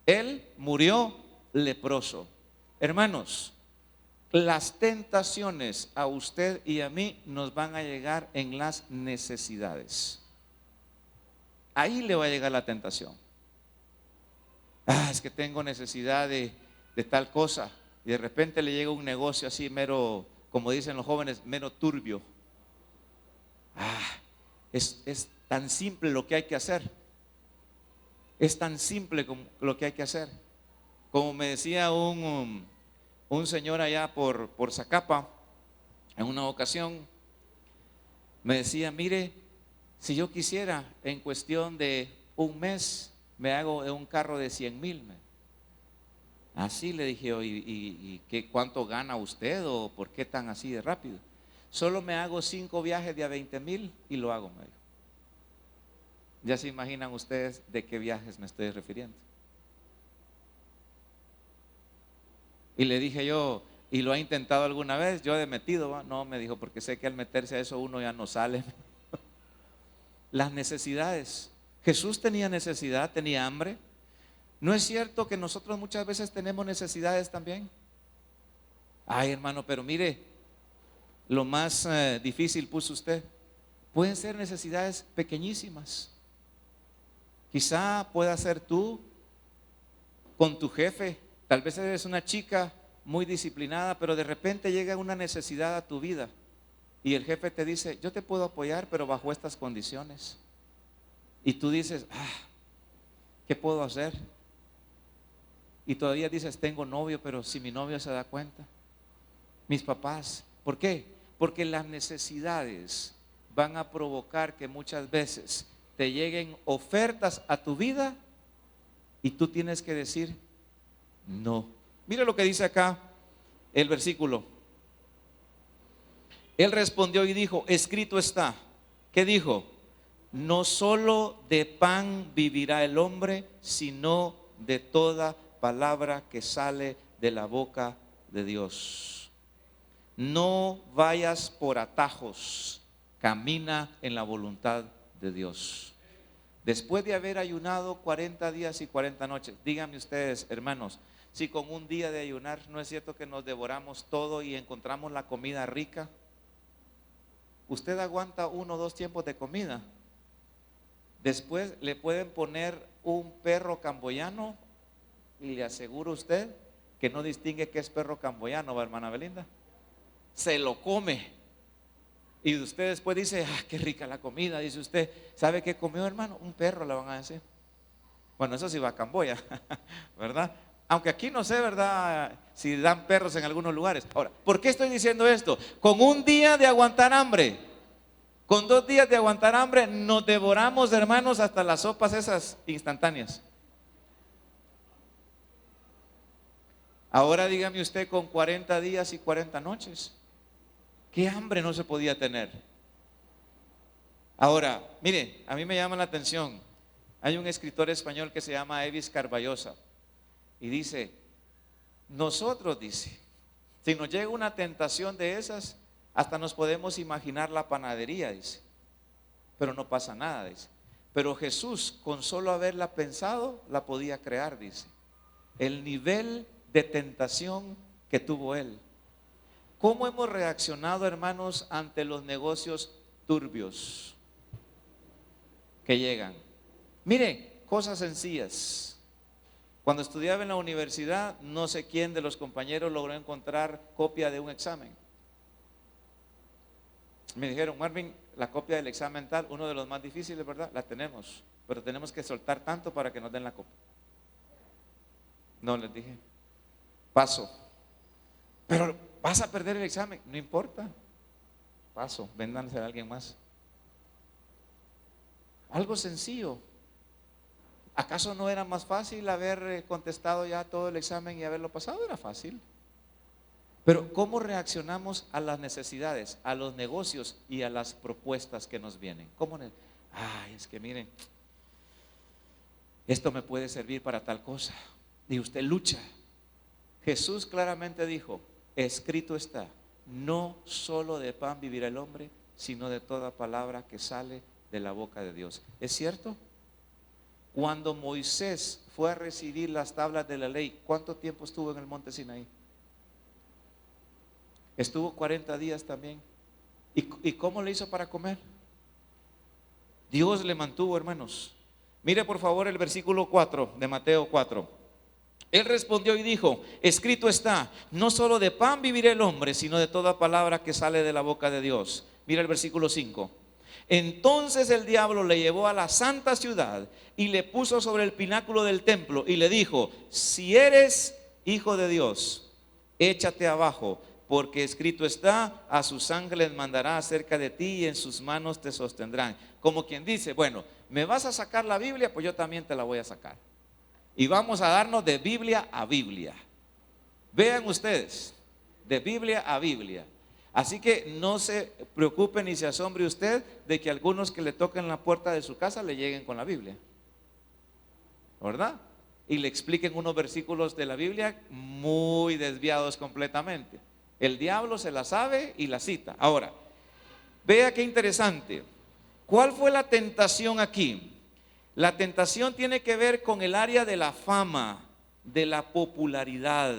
Él murió leproso. Hermanos, las tentaciones a usted y a mí nos van a llegar en las necesidades. Ahí le va a llegar la tentación. Es que tengo necesidad de tal cosa, y de repente le llega un negocio así mero, como dicen los jóvenes, mero turbio. Es tan simple lo que hay que hacer. Es tan simple como lo que hay que hacer. Como me decía un señor allá por Zacapa, en una ocasión, me decía: mire, si yo quisiera, en cuestión de un mes, me hago un carro de 100,000. Así le dije: ¿y cuánto gana usted? ¿O por qué tan así de rápido? Solo me hago 5 viajes de a 20,000 y lo hago, medio. Ya se imaginan ustedes de qué viajes me estoy refiriendo. Y le dije yo: ¿y lo ha intentado alguna vez? Yo he metido, ¿va? No, me dijo, porque sé que al meterse a eso uno ya no sale. Las necesidades. Jesús tenía necesidad, tenía hambre. ¿No es cierto que nosotros muchas veces tenemos necesidades también? Hermano, pero mire, lo más difícil puso usted. Pueden ser necesidades pequeñísimas. Quizá pueda ser tú con tu jefe. Tal vez eres una chica muy disciplinada, pero de repente llega una necesidad a tu vida y el jefe te dice: yo te puedo apoyar, pero bajo estas condiciones. Y tú dices: ¿qué puedo hacer? Y todavía dices: tengo novio, pero si mi novio se da cuenta, mis papás. ¿Por qué? Porque las necesidades van a provocar que muchas veces te lleguen ofertas a tu vida y tú tienes que decir no. Mira lo que dice acá el versículo. Él respondió y dijo: escrito está. ¿Qué dijo? No solo de pan vivirá el hombre, sino de toda palabra que sale de la boca de Dios. No vayas por atajos, camina en la voluntad de Dios. Después de haber ayunado 40 días y 40 noches, díganme ustedes, hermanos, si con un día de ayunar, ¿no es cierto que nos devoramos todo y encontramos la comida rica? Usted aguanta 1 o 2 tiempos de comida. Después le pueden poner un perro camboyano y le aseguro a usted que no distingue qué es perro camboyano, ¿va, hermana Belinda? Se lo come. Y usted después dice, ah, qué rica la comida. Dice usted, ¿sabe qué comió, hermano? Un perro, le van a decir. Bueno, eso sí va a Camboya, ¿verdad? Aunque aquí no sé, ¿verdad? Si dan perros en algunos lugares. Ahora, ¿por qué estoy diciendo esto? Con un día de aguantar hambre, con 2 días de aguantar hambre, nos devoramos, hermanos, hasta las sopas esas instantáneas. Ahora dígame usted, con 40 días y 40 noches, ¿qué hambre no se podía tener? Ahora, mire, a mí me llama la atención. Hay un escritor español que se llama Evis Carballosa y dice, nosotros, dice, si nos llega una tentación de esas, hasta nos podemos imaginar la panadería, dice, pero no pasa nada, dice. Pero Jesús, con solo haberla pensado, la podía crear, dice. El nivel de tentación que tuvo él. ¿Cómo hemos reaccionado, hermanos, ante los negocios turbios que llegan? Mire, cosas sencillas. Cuando estudiaba en la universidad, no sé quién de los compañeros logró encontrar copia de un examen. Me dijeron, Marvin, la copia del examen tal, uno de los más difíciles, ¿verdad? La tenemos, pero tenemos que soltar tanto para que nos den la copia. No, les dije, paso. Pero vas a perder el examen, no importa. Paso, véndanse a alguien más. Algo sencillo. ¿Acaso no era más fácil haber contestado ya todo el examen y haberlo pasado? Era fácil. Pero ¿cómo reaccionamos a las necesidades, a los negocios y a las propuestas que nos vienen? Ay, es que miren, esto me puede servir para tal cosa. Y usted lucha. Jesús claramente dijo, escrito está, no solo de pan vivirá el hombre, sino de toda palabra que sale de la boca de Dios. ¿Es cierto? Cuando Moisés fue a recibir las tablas de la ley, ¿cuánto tiempo estuvo en el monte Sinaí? Estuvo 40 días también. ¿Y cómo le hizo para comer? Dios le mantuvo, hermanos. Mire por favor el versículo 4 de Mateo 4. Él respondió y dijo, escrito está, no solo de pan vivirá el hombre, sino de toda palabra que sale de la boca de Dios. Mira el versículo 5. Entonces el diablo le llevó a la santa ciudad y le puso sobre el pináculo del templo y le dijo, si eres hijo de Dios, échate abajo, porque escrito está, a sus ángeles mandará acerca de ti y en sus manos te sostendrán. Como quien dice, bueno, ¿me vas a sacar la Biblia? Pues yo también te la voy a sacar. Y vamos a darnos de Biblia a Biblia. Vean ustedes, de Biblia a Biblia. Así que no se preocupe ni se asombre usted de que algunos que le toquen la puerta de su casa le lleguen con la Biblia, ¿verdad? Y le expliquen unos versículos de la Biblia muy desviados completamente. El diablo se la sabe y la cita. Ahora, vea qué interesante. ¿Cuál fue la tentación aquí? La tentación tiene que ver con el área de la fama, de la popularidad.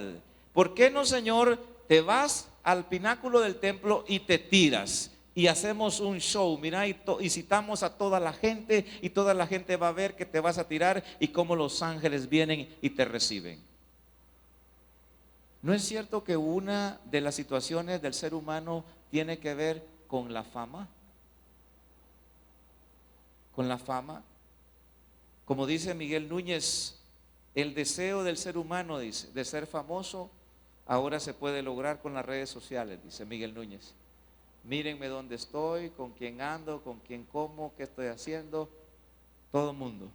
¿Por qué no, Señor, te vas al pináculo del templo y te tiras y hacemos un show? Mira, y citamos a toda la gente y toda la gente va a ver que te vas a tirar y cómo los ángeles vienen y te reciben. ¿No es cierto que una de las situaciones del ser humano tiene que ver con la fama? Con la fama. Como dice Miguel Núñez, el deseo del ser humano, dice, de ser famoso, ahora se puede lograr con las redes sociales, dice Miguel Núñez. Mírenme dónde estoy, con quién ando, con quién como, qué estoy haciendo, todo el mundo.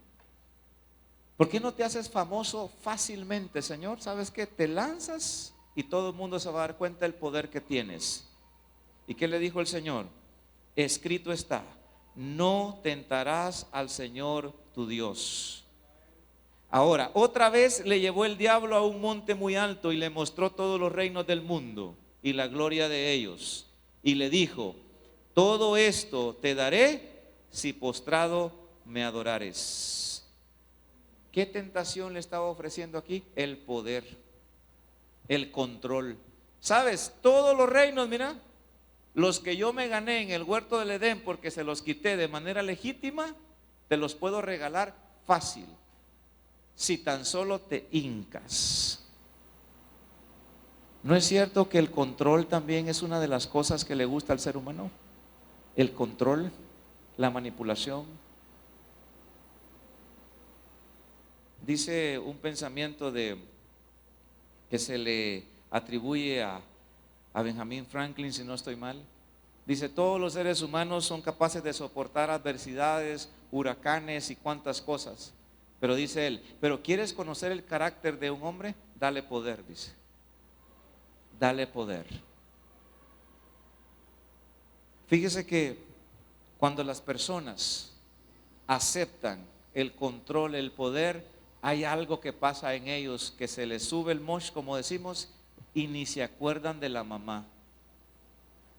¿Por qué no te haces famoso fácilmente, Señor? ¿Sabes qué? Te lanzas y todo el mundo se va a dar cuenta del poder que tienes. ¿Y qué le dijo el Señor? Escrito está, no tentarás al Señor tu Dios. Ahora, otra vez le llevó el diablo a un monte muy alto y le mostró todos los reinos del mundo y la gloria de ellos. Y le dijo, todo esto te daré si postrado me adorares. ¿Qué tentación le estaba ofreciendo aquí? El poder. el control. ¿Sabes? Todos los reinos, mira, los que yo me gané en el huerto del Edén porque se los quité de manera legítima, te los puedo regalar fácil, si tan solo te hincas. ¿No es cierto que el control también es una de las cosas que le gusta al ser humano? El control, la manipulación. Dice un pensamiento que se le atribuye a Benjamin Franklin, si no estoy mal. Dice: todos los seres humanos son capaces de soportar adversidades, huracanes y cuantas cosas. Pero dice él, pero ¿quieres conocer el carácter de un hombre? Dale poder, dice. Dale poder. Fíjese que cuando las personas aceptan el control, el poder, hay algo que pasa en ellos, que se les sube el mosh, como decimos, y ni se acuerdan de la mamá.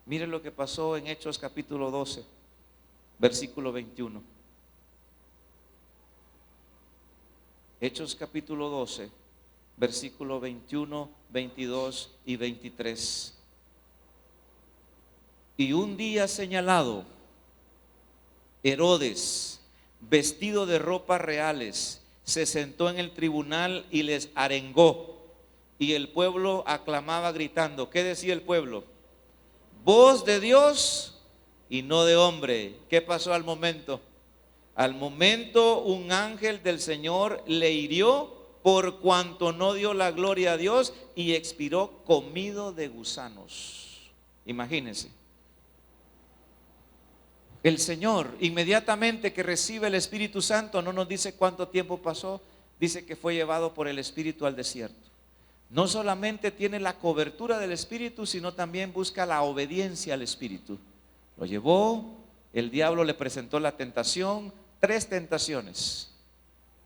Mire lo que pasó en Hechos capítulo 12, versículo 21. Hechos capítulo 12, versículo 21, 22 y 23. Y un día señalado, Herodes, vestido de ropas reales, se sentó en el tribunal y les arengó. Y el pueblo aclamaba gritando. ¿Qué decía el pueblo? Voz de Dios y no de hombre. ¿Qué pasó al momento? Al momento un ángel del Señor le hirió por cuanto no dio la gloria a Dios y expiró comido de gusanos. Imagínense. El Señor, inmediatamente que recibe el Espíritu Santo, no nos dice cuánto tiempo pasó, dice que fue llevado por el Espíritu al desierto. No solamente tiene la cobertura del Espíritu, sino también busca la obediencia al Espíritu. Lo llevó, el diablo le presentó la tentación, 3 tentaciones.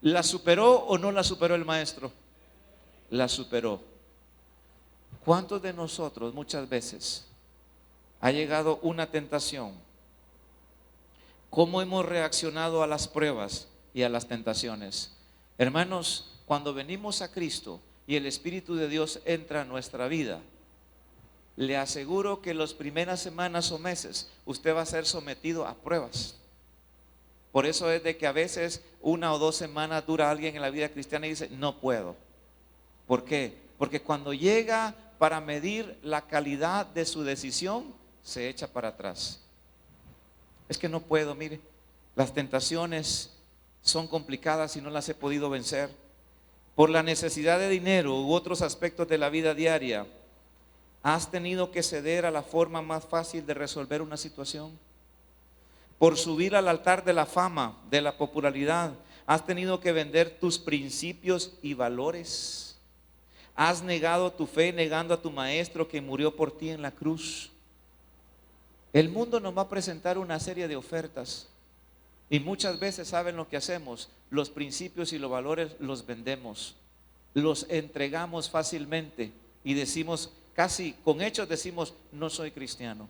¿La superó o no la superó el maestro? La superó. ¿Cuántos de nosotros muchas veces ha llegado una tentación? ¿Cómo hemos reaccionado a las pruebas y a las tentaciones? Hermanos, cuando venimos a Cristo y el Espíritu de Dios entra a nuestra vida, le aseguro que las primeras semanas o meses usted va a ser sometido a pruebas. Por eso es de que a veces 1 o 2 semanas dura alguien en la vida cristiana y dice, no puedo. ¿Por qué? Porque cuando llega para medir la calidad de su decisión, se echa para atrás. Es que no puedo, mire, las tentaciones son complicadas y no las he podido vencer. Por la necesidad de dinero u otros aspectos de la vida diaria, ¿has tenido que ceder a la forma más fácil de resolver una situación? Por subir al altar de la fama, de la popularidad, ¿has tenido que vender tus principios y valores? ¿Has negado tu fe negando a tu maestro que murió por ti en la cruz? El mundo nos va a presentar una serie de ofertas y muchas veces saben lo que hacemos, los principios y los valores los vendemos, los entregamos fácilmente y decimos, casi con hechos decimos, no soy cristiano.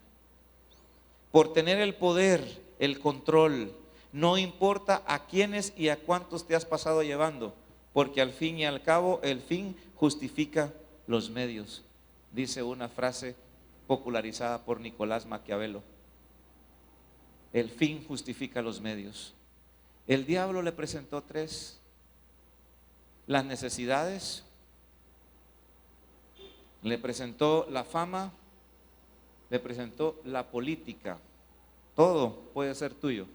Por tener el poder, el control, no importa a quiénes y a cuántos te has pasado llevando, porque al fin y al cabo el fin justifica los medios, dice una frase popularizada por Nicolás Maquiavelo. El fin justifica los medios. El diablo le presentó 3: las necesidades, le presentó la fama, le presentó la política. Todo puede ser tuyo.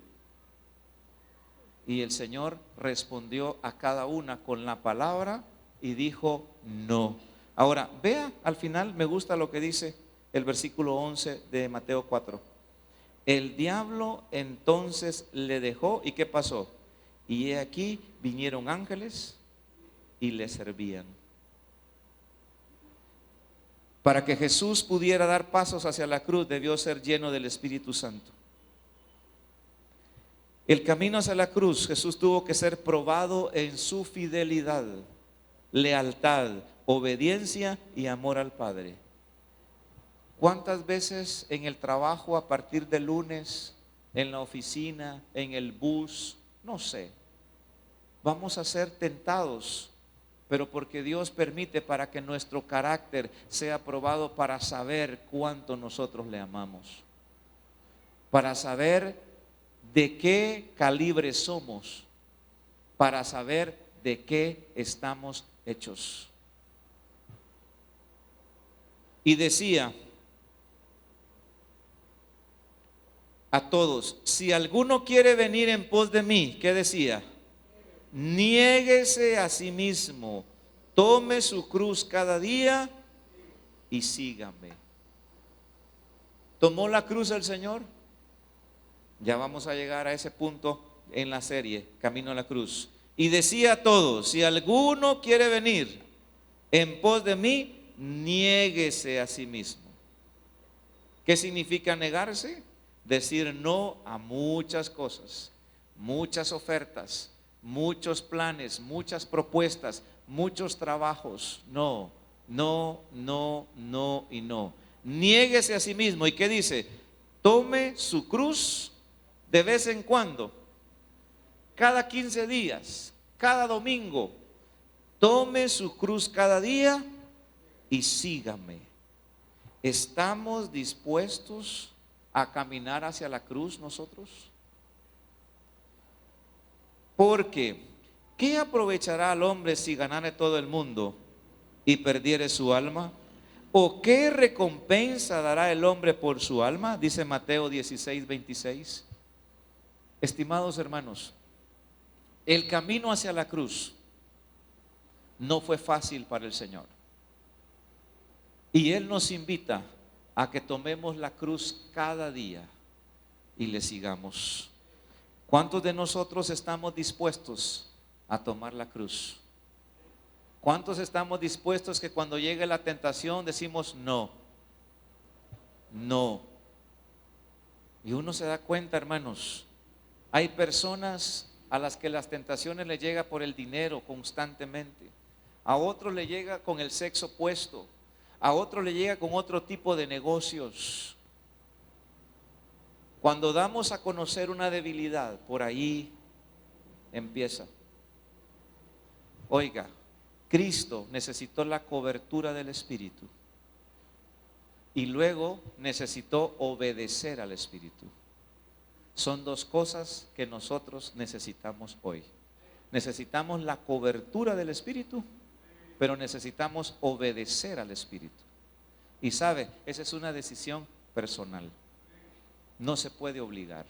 Y el Señor respondió a cada una con la palabra y dijo no. Ahora, vea al final, me gusta lo que dice el versículo 11 de Mateo 4. El diablo entonces le dejó, ¿y qué pasó? Y he aquí vinieron ángeles y le servían. Para que Jesús pudiera dar pasos hacia la cruz, debió ser lleno del Espíritu Santo. El camino hacia la cruz, Jesús tuvo que ser probado en su fidelidad, lealtad, obediencia y amor al Padre. ¿Cuántas veces en el trabajo a partir del lunes, en la oficina, en el bus, no sé, vamos a ser tentados pero porque Dios permite para que nuestro carácter sea probado para saber cuánto nosotros le amamos, para saber de qué calibre somos, para saber de qué estamos hechos. Y decía a todos: si alguno quiere venir en pos de mí, ¿qué decía? Niéguese a sí mismo, tome su cruz cada día y sígame. ¿Tomó la cruz el Señor? Ya vamos a llegar a ese punto en la serie Camino a la Cruz. Y decía a todos: si alguno quiere venir en pos de mí, niéguese a sí mismo. ¿Qué significa negarse? Decir no a muchas cosas, muchas ofertas, muchos planes, muchas propuestas, muchos trabajos. No, no, no, no y no. Niéguese a sí mismo. ¿Y qué dice? Tome su cruz de vez en cuando, cada 15 días, cada domingo. Tome su cruz cada día y sígame. ¿Estamos dispuestos a caminar hacia la cruz nosotros? Porque ¿qué aprovechará al hombre si ganare todo el mundo y perdiere su alma? ¿O qué recompensa dará el hombre por su alma? Dice Mateo 16:26. Estimados hermanos, el camino hacia la cruz no fue fácil para el Señor. Y Él nos invita a que tomemos la cruz cada día y le sigamos. ¿Cuántos de nosotros estamos dispuestos a tomar la cruz? ¿Cuántos estamos dispuestos que cuando llegue la tentación decimos no? No. Y uno se da cuenta, hermanos, hay personas a las que las tentaciones le llega por el dinero constantemente. A otros le llega con el sexo opuesto. A otros le llega con otro tipo de negocios. Cuando damos a conocer una debilidad, por ahí empieza. Oiga, Cristo necesitó la cobertura del Espíritu y luego necesitó obedecer al Espíritu. Son dos cosas que nosotros necesitamos hoy. Necesitamos la cobertura del Espíritu, pero necesitamos obedecer al Espíritu. Y sabe, esa es una decisión personal. No se puede obligar.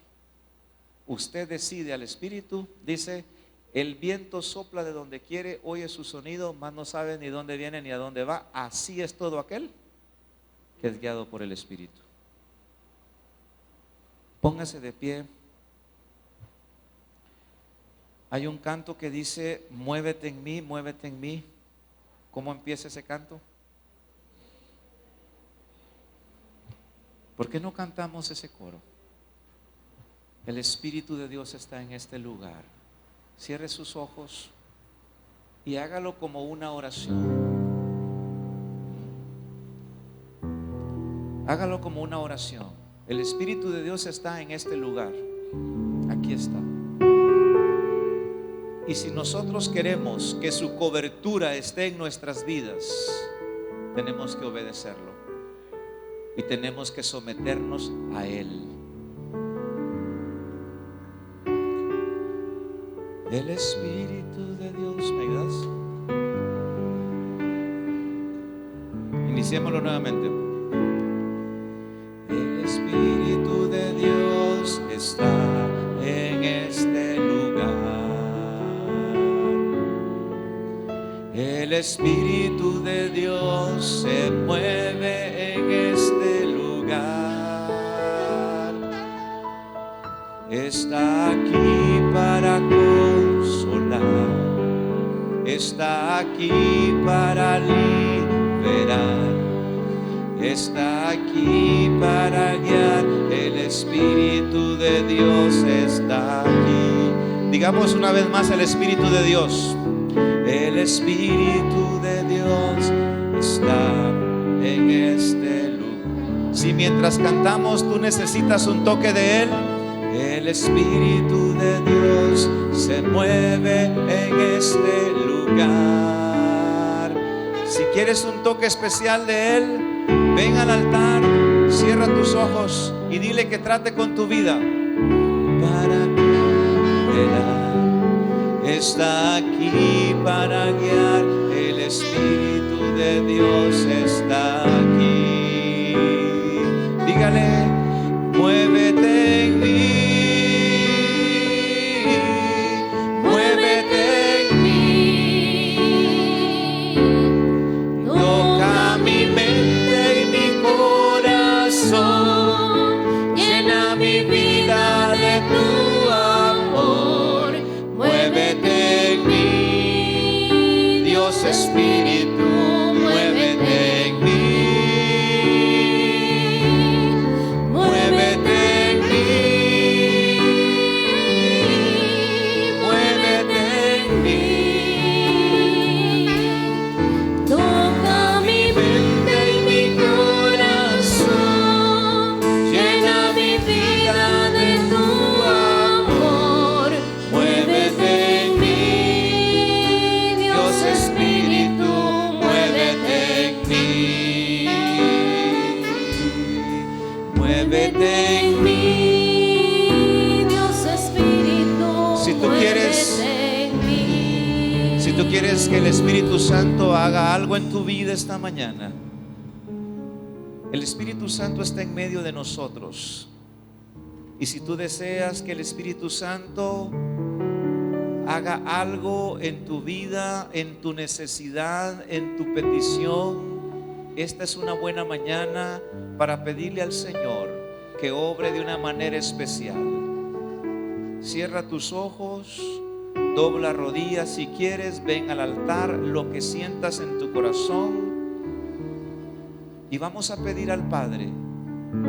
Usted decide al Espíritu, dice: el viento sopla de donde quiere, oye su sonido, mas no sabe ni dónde viene ni a dónde va. Así es todo aquel que es guiado por el Espíritu. Póngase de pie. Hay un canto que dice: muévete en mí, muévete en mí. ¿Cómo empieza ese canto? ¿Por qué no cantamos ese coro? El Espíritu de Dios está en este lugar. Cierre sus ojos y hágalo como una oración. Hágalo como una oración. El Espíritu de Dios está en este lugar. Aquí está. Y si nosotros queremos que su cobertura esté en nuestras vidas, tenemos que obedecerlo y tenemos que someternos a Él. El Espíritu de Dios, ¿me ayudas? Iniciémoslo nuevamente. El Espíritu de Dios está en este lugar. El Espíritu de Dios se mueve en este lugar. Está aquí para consolar, está aquí para liberar, está aquí para guiar. El Espíritu de Dios está aquí. Digamos una vez más: el Espíritu de Dios. El Espíritu de Dios está en este lugar. Si mientras cantamos tú necesitas un toque de Él, el Espíritu de Dios se mueve en este lugar. Si quieres un toque especial de Él, ven al altar, cierra tus ojos y dile que trate con tu vida. Para que está aquí para guiar, el Espíritu de Dios está aquí. Dígale, muévete en mí. Llena mi vida de tu amor, muévete en mí, Dios Espíritu, muévete en mí, muévete en mí, muévete en mí. toca mi mente y mi corazón, llena mi vida de tu amor, muévete en mí, Dios Espíritu, muévete en mí, Muévete en mí. Dios Espíritu, Si tú quieres- muévete en mí. Si tú quieres que el Espíritu Santo haga algo en tu vida esta mañana, el Espíritu Santo está en medio de nosotros. Y si tú deseas que el Espíritu Santo haga algo en tu vida, en tu necesidad, en tu petición, esta es una buena mañana para pedirle al Señor que obre de una manera especial. Cierra tus ojos, dobla rodillas si quieres, ven al altar, lo que sientas en tu corazón. Y vamos a pedir al Padre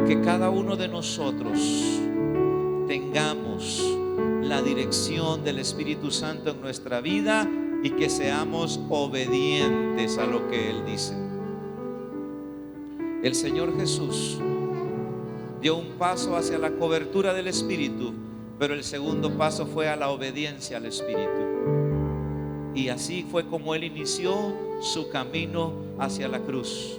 que cada uno de nosotros tengamos la dirección del Espíritu Santo en nuestra vida y que seamos obedientes a lo que Él dice. El Señor Jesús dio un paso hacia la cobertura del Espíritu, pero el segundo paso fue a la obediencia al Espíritu. Y así fue como Él inició su camino hacia la cruz.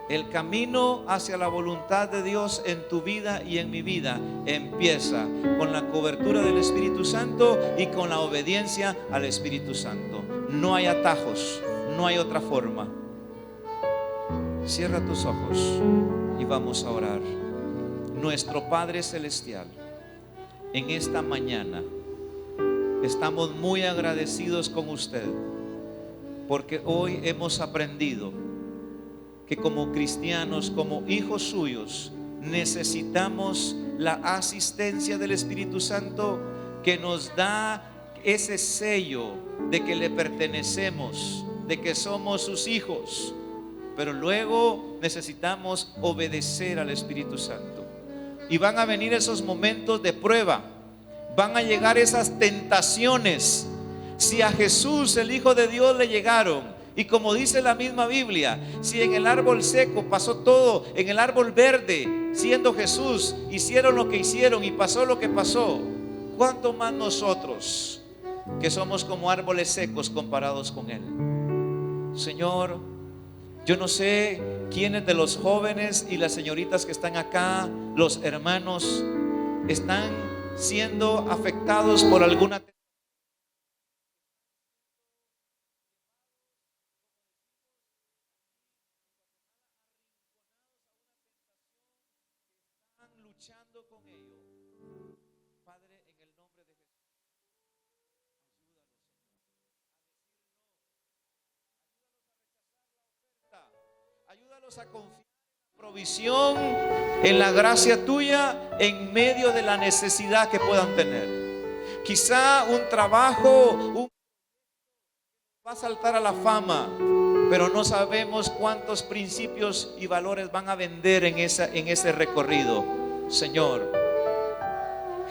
El camino hacia la voluntad de Dios en tu vida y en mi vida empieza con la cobertura del Espíritu Santo y con la obediencia al Espíritu Santo. No hay atajos, no hay otra forma. Cierra tus ojos y vamos a orar. Nuestro Padre Celestial, en esta mañana estamos muy agradecidos con usted porque hoy hemos aprendido que como cristianos, como hijos suyos, necesitamos la asistencia del Espíritu Santo que nos da ese sello de que le pertenecemos, de que somos sus hijos. Pero luego necesitamos obedecer al Espíritu Santo. Y van a venir esos momentos de prueba, van a llegar esas tentaciones. Si a Jesús, el Hijo de Dios, le llegaron, y como dice la misma Biblia, si en el árbol seco pasó todo, en el árbol verde, siendo Jesús, hicieron lo que hicieron y pasó lo que pasó, ¿cuánto más nosotros que somos como árboles secos comparados con Él? Señor, yo no sé quiénes de los jóvenes y las señoritas que están acá, los hermanos, están siendo afectados por alguna tentación. Están luchando con ello. Padre, en el nombre de Jesús, ayúdalos a confiar en la provisión, en la gracia tuya, en medio de la necesidad que puedan tener. Quizá un trabajo va a saltar a la fama, pero no sabemos cuántos principios y valores van a vender en ese recorrido. Señor,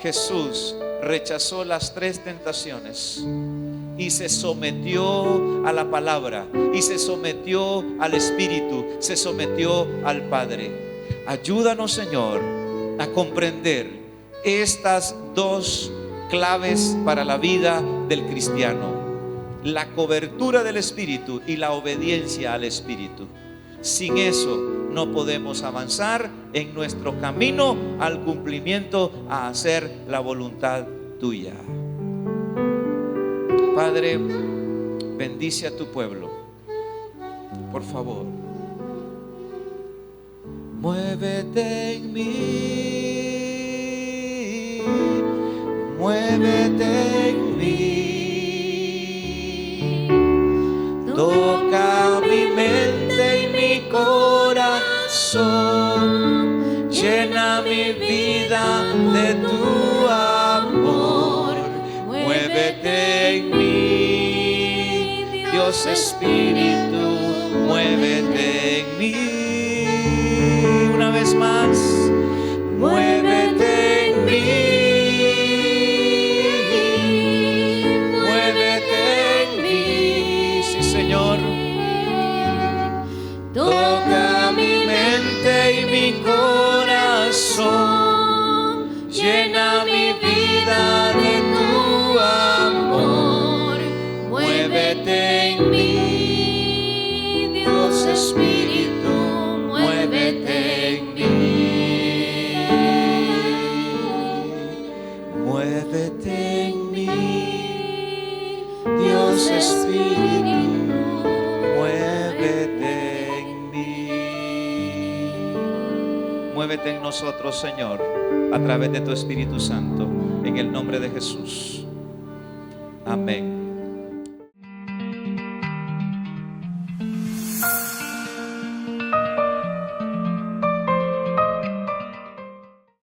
Jesús rechazó las 3 tentaciones y se sometió a la palabra, y se sometió al Espíritu, se sometió al Padre. Ayúdanos, Señor, a comprender estas 2 claves para la vida del cristiano: la cobertura del Espíritu y la obediencia al Espíritu. Sin eso no podemos avanzar en nuestro camino al cumplimiento, a hacer la voluntad tuya. Padre, bendice a tu pueblo, por favor. Muévete en mí, muévete en mí, toca mi mente y mi corazón, llena mi vida de tu amor. Muévete en mí, Dios Espíritu, muévete en mí. Una vez más, muévete en mí, muévete en mí, sí Señor. Toca mi mente y mi corazón, llena mi vida de tu amor. Muévete en mí, Dios Espíritu, muévete en mí. Muévete en mí, Dios Espíritu, muévete en mí. Muévete en nosotros, Señor, a través de tu Espíritu Santo, en el nombre de Jesús. Amén.